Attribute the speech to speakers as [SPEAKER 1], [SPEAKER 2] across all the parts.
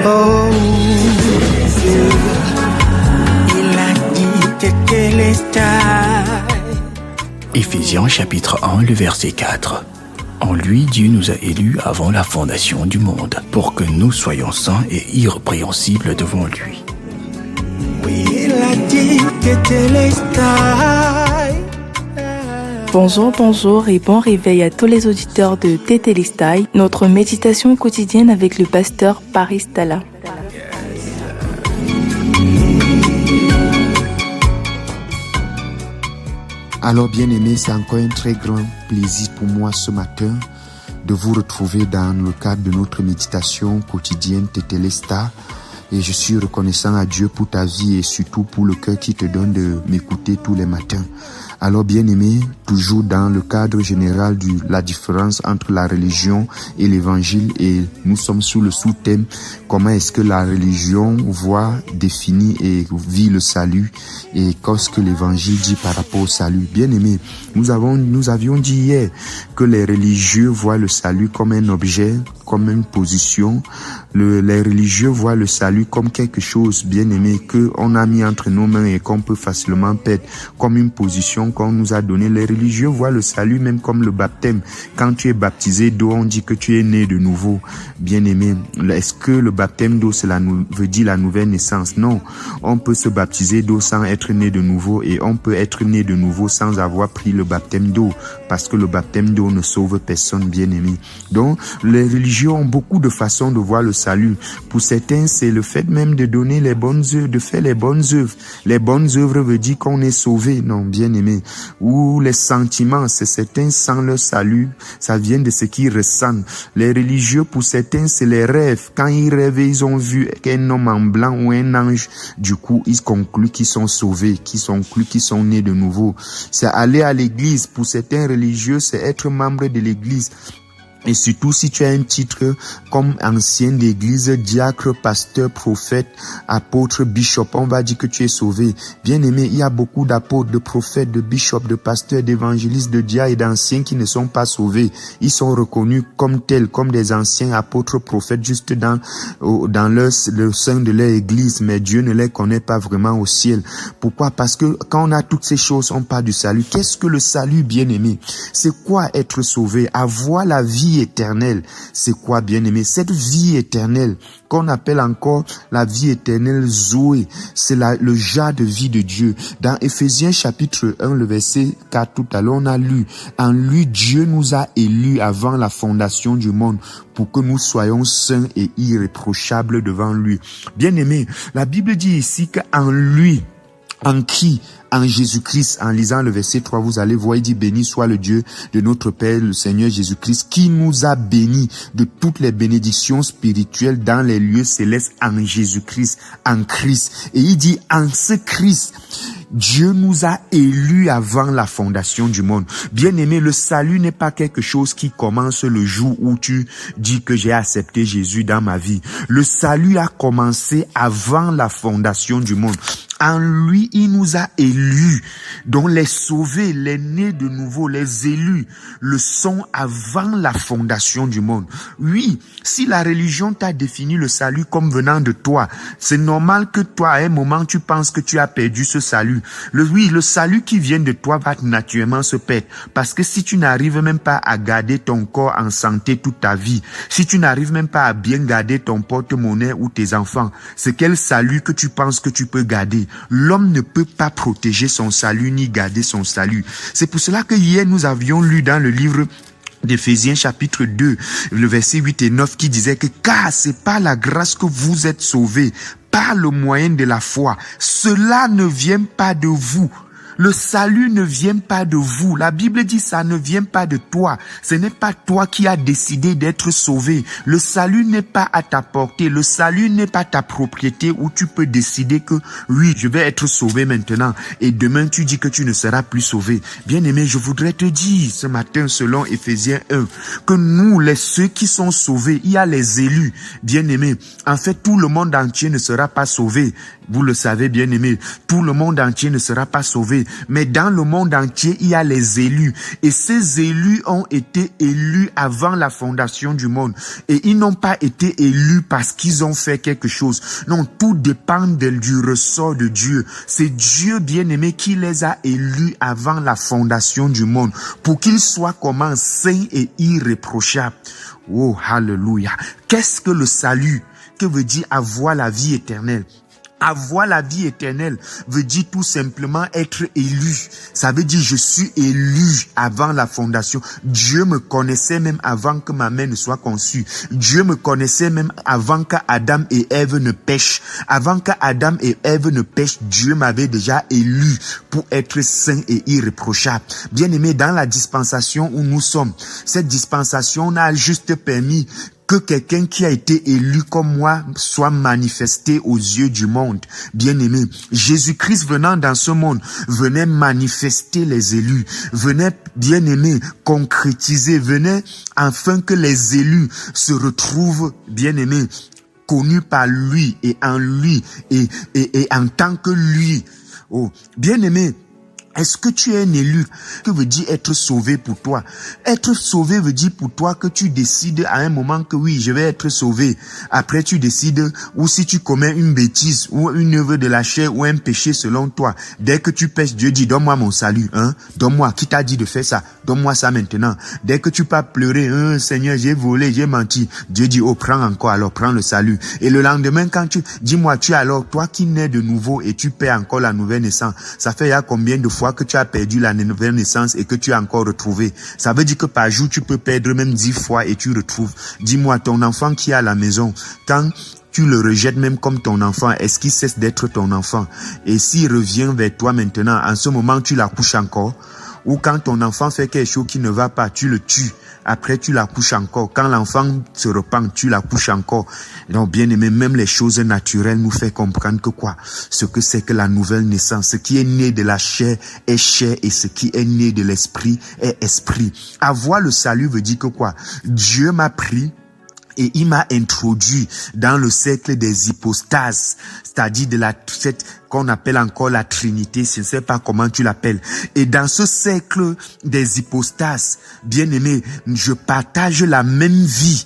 [SPEAKER 1] Oh, Dieu, il a dit Tétélestai.
[SPEAKER 2] Éphésiens chapitre 1, le verset 4. En lui, Dieu nous a élus avant la fondation du monde, pour que nous soyons saints et irrépréhensibles devant lui.
[SPEAKER 1] Oui, il a dit Tétélestai.
[SPEAKER 3] Bonjour et bon réveil à tous les auditeurs de Tétélestai, notre méditation quotidienne avec le pasteur Paris Tala.
[SPEAKER 4] Alors bien-aimés, c'est encore un très grand plaisir pour moi ce matin de vous retrouver dans le cadre de notre méditation quotidienne Tétélestai. Et je suis reconnaissant à Dieu pour ta vie et surtout pour le cœur qui te donne de m'écouter tous les matins. Alors bien-aimés, toujours dans le cadre général de la différence entre la religion et l'évangile, et nous sommes sous le sous-thème comment est-ce que la religion voit, définit et vit le salut et qu'est-ce que l'évangile dit par rapport au salut. Bien-aimés, nous avions dit hier que les religieux voient le salut comme un objet, comme une position. Les religieux voient le salut comme quelque chose, bien-aimé, qu'on a mis entre nos mains et qu'on peut facilement perdre, comme une position qu'on nous a donnée. Les religieux voient le salut même comme le baptême. Quand tu es baptisé d'eau, on dit que tu es né de nouveau. Bien-aimé, est-ce que le baptême d'eau veut dire la nouvelle naissance? Non. On peut se baptiser d'eau sans être né de nouveau et on peut être né de nouveau sans avoir pris le baptême d'eau, parce que le baptême d'eau ne sauve personne, bien-aimé. Donc, les religieux ont beaucoup de façons de voir le salut. Pour certains, c'est le fait même de donner les bonnes œuvres, de faire les bonnes œuvres. Les bonnes œuvres veut dire qu'on est sauvé, non, bien-aimé. Ou les sentiments, c'est certains sans leur salut, ça vient de ce qu'ils ressentent. Les religieux, pour certains, c'est les rêves. Quand ils rêvent, ils ont vu un homme en blanc ou un ange. Du coup, ils concluent qu'ils sont sauvés, qu'ils sont nés de nouveau. C'est aller à l'église. Pour certains religieux, c'est être membre de l'église. Et surtout si tu as un titre comme ancien d'église, diacre, pasteur, prophète, apôtre, bishop, on va dire que tu es sauvé. Bien aimé, il y a beaucoup d'apôtres, de prophètes, de bishops, de pasteurs, d'évangélistes, de diacres et d'anciens qui ne sont pas sauvés. Ils sont reconnus comme tels, comme des anciens apôtres, prophètes, juste dans le sein de leur église, mais Dieu ne les connaît pas vraiment au ciel. Pourquoi? Parce que quand on a toutes ces choses, on parle du salut. Qu'est-ce que le salut, bien aimé? C'est quoi être sauvé? Avoir la vie éternelle. C'est quoi, bien-aimé? Cette vie éternelle qu'on appelle encore la vie éternelle Zoé, c'est le jas de vie de Dieu. Dans Éphésiens chapitre 1, le verset 4, tout à l'heure, on a lu: en lui, Dieu nous a élus avant la fondation du monde pour que nous soyons saints et irréprochables devant lui. Bien-aimé, la Bible dit ici qu'en lui, en qui? En Jésus-Christ. En lisant le verset 3, vous allez voir, il dit: béni soit le Dieu de notre Père, le Seigneur Jésus-Christ, qui nous a bénis de toutes les bénédictions spirituelles dans les lieux célestes en Jésus-Christ, en Christ. Et il dit: en ce Christ, Dieu nous a élus avant la fondation du monde. Bien-aimé, le salut n'est pas quelque chose qui commence le jour où tu dis que j'ai accepté Jésus dans ma vie. Le salut a commencé avant la fondation du monde. En lui, il nous a élus, dont les sauvés, les nés de nouveau, les élus, le sont avant la fondation du monde. Oui, si la religion t'a défini le salut comme venant de toi, c'est normal que toi, à un moment, tu penses que tu as perdu ce salut. Le salut qui vient de toi va naturellement se perdre. Parce que si tu n'arrives même pas à garder ton corps en santé toute ta vie, si tu n'arrives même pas à bien garder ton porte-monnaie ou tes enfants, c'est quel salut que tu penses que tu peux garder? L'homme ne peut pas protéger son salut ni garder son salut. C'est pour cela que hier nous avions lu dans le livre d'Éphésiens chapitre 2, le verset 8 et 9 qui disait que car c'est par la grâce que vous êtes sauvés, par le moyen de la foi. Cela ne vient pas de vous. Le salut ne vient pas de vous. La Bible dit ça ne vient pas de toi. Ce n'est pas toi qui as décidé d'être sauvé. Le salut n'est pas à ta portée. Le salut n'est pas ta propriété où tu peux décider que oui, je vais être sauvé maintenant. Et demain, tu dis que tu ne seras plus sauvé. Bien-aimé, je voudrais te dire ce matin, selon Éphésiens 1, que nous, ceux qui sont sauvés, il y a les élus. Bien-aimé, en fait, tout le monde entier ne sera pas sauvé. Vous le savez, bien-aimé, tout le monde entier ne sera pas sauvé. mais dans le monde entier, il y a les élus. Et ces élus ont été élus avant la fondation du monde. Et ils n'ont pas été élus parce qu'ils ont fait quelque chose. Non, tout dépend du ressort de Dieu. C'est Dieu bien-aimé qui les a élus avant la fondation du monde pour qu'ils soient comment saints et irréprochables. Oh, hallelujah. Qu'est-ce que le salut? Que veut dire avoir la vie éternelle? Avoir la vie éternelle veut dire tout simplement être élu. Ça veut dire je suis élu avant la fondation. Dieu me connaissait même avant que ma mère ne soit conçue. Dieu me connaissait même avant qu'Adam et Ève ne pêchent. Avant qu'Adam et Ève ne pêchent, Dieu m'avait déjà élu pour être saint et irréprochable. Bien-aimé, dans la dispensation où nous sommes, cette dispensation n'a juste permis que quelqu'un qui a été élu comme moi soit manifesté aux yeux du monde. Bien-aimé, Jésus-Christ venant dans ce monde, venait manifester les élus, venait, bien-aimé, concrétiser, venait afin que les élus se retrouvent, bien-aimé, connus par lui et en tant que lui. Oh, bien-aimé, est-ce que tu es un élu? Que veut dire être sauvé pour toi? Être sauvé veut dire pour toi que tu décides à un moment que oui, je vais être sauvé. Après, tu décides, ou si tu commets une bêtise, ou une œuvre de la chair, ou un péché selon toi. Dès que tu pèches, Dieu dit, donne-moi mon salut, hein? Donne-moi, qui t'a dit de faire ça? Donne-moi ça maintenant. Dès que tu peux pleurer, Seigneur, j'ai volé, j'ai menti. Dieu dit, oh, prends encore, alors prends le salut. Et le lendemain, quand dis-moi, toi qui nais de nouveau et tu perds encore la nouvelle naissance, ça fait il y a combien de fois que tu as perdu la nouvelle naissance et que tu as encore retrouvé? Ça veut dire que par jour, tu peux perdre même 10 fois et tu retrouves. Dis-moi, ton enfant qui est à la maison, quand tu le rejettes même comme ton enfant, est-ce qu'il cesse d'être ton enfant? Et s'il revient vers toi maintenant, en ce moment, tu l'accouches encore? Ou quand ton enfant fait quelque chose qui ne va pas, tu le tues. Après, tu l'accouches encore. Quand l'enfant se repent, tu l'accouches encore. Donc, bien aimé, même les choses naturelles nous fait comprendre que quoi? Ce que c'est que la nouvelle naissance. Ce qui est né de la chair est chair et ce qui est né de l'esprit est esprit. Avoir le salut veut dire que quoi? Dieu m'a pris et il m'a introduit dans le cercle des hypostases, c'est-à-dire de cette qu'on appelle encore la Trinité, je ne sais pas comment tu l'appelles. Et dans ce cercle des hypostases, bien-aimé, je partage la même vie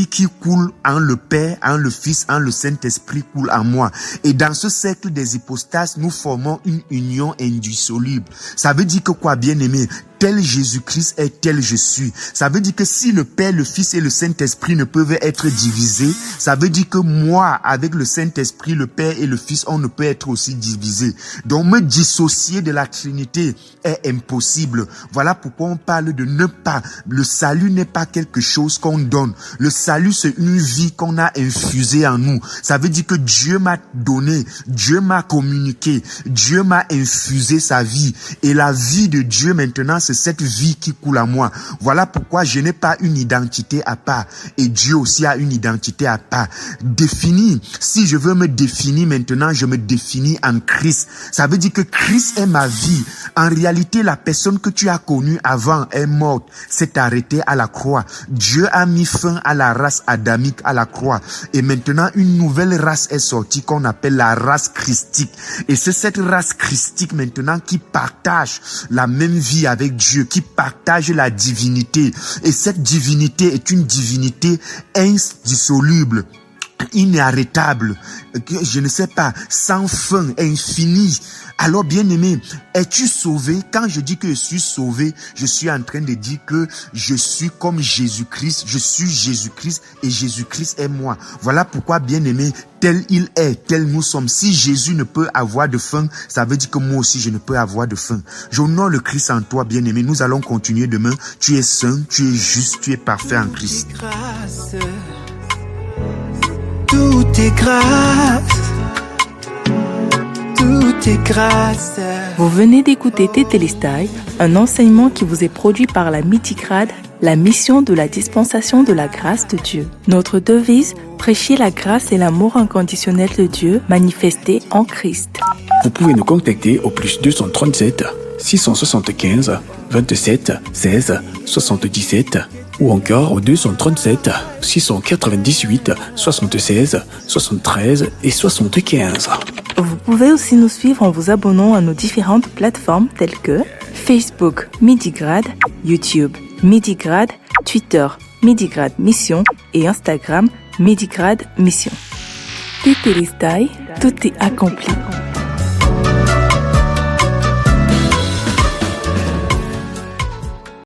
[SPEAKER 4] qui coule en le Père, en le Fils, en le Saint-Esprit coule en moi. Et dans ce cercle des hypostases, nous formons une union indissoluble. Ça veut dire que quoi, bien-aimé? Tel Jésus-Christ est tel je suis. Ça veut dire que si le Père, le Fils et le Saint-Esprit ne peuvent être divisés, ça veut dire que moi, avec le Saint-Esprit, le Père et le Fils, on ne peut être aussi divisés. Donc me dissocier de la Trinité est impossible. Voilà pourquoi on parle de ne pas. Le salut n'est pas quelque chose qu'on donne. Le salut, c'est une vie qu'on a infusée en nous. Ça veut dire que Dieu m'a donné, Dieu m'a communiqué, Dieu m'a infusé sa vie. Et la vie de Dieu maintenant, c'est cette vie qui coule en moi. Voilà pourquoi je n'ai pas une identité à part. Et Dieu aussi a une identité à part. Définie. Si je veux me définir maintenant, je me définis en Christ. Ça veut dire que Christ est ma vie. En réalité, la personne que tu as connue avant est morte, s'est arrêtée à la croix. Dieu a mis fin à la race adamique à la croix. Et maintenant, une nouvelle race est sortie qu'on appelle la race christique. Et c'est cette race christique maintenant qui partage la même vie avec Dieu, qui partage la divinité. Et cette divinité est une divinité indissoluble, inarrêtable, je ne sais pas, sans fin, infini. Alors bien-aimé, es-tu sauvé? Quand je dis que je suis sauvé, je suis en train de dire que je suis comme Jésus-Christ, je suis Jésus-Christ et Jésus-Christ est moi. Voilà pourquoi bien-aimé, tel il est, tel nous sommes. Si Jésus ne peut avoir de fin, ça veut dire que moi aussi je ne peux avoir de fin. J'honore le Christ en toi, bien-aimé. Nous allons continuer demain. Tu es saint, tu es juste, tu es parfait en Christ.
[SPEAKER 1] Tout est grâce. Tout est grâce.
[SPEAKER 3] Vous venez d'écouter Tétélestai, un enseignement qui vous est produit par la Mythigrade, la mission de la dispensation de la grâce de Dieu. Notre devise, prêcher la grâce et l'amour inconditionnel de Dieu manifesté en Christ.
[SPEAKER 2] Vous pouvez nous contacter au plus 237 675 27 16 77 ou encore au 237 698 76 73 et 75.
[SPEAKER 3] Vous pouvez aussi nous suivre en vous abonnant à nos différentes plateformes telles que Facebook Midigrade, YouTube Midigrade, Twitter Midigrade Mission et Instagram Midigrade Mission. Tétélestai, tout est accompli.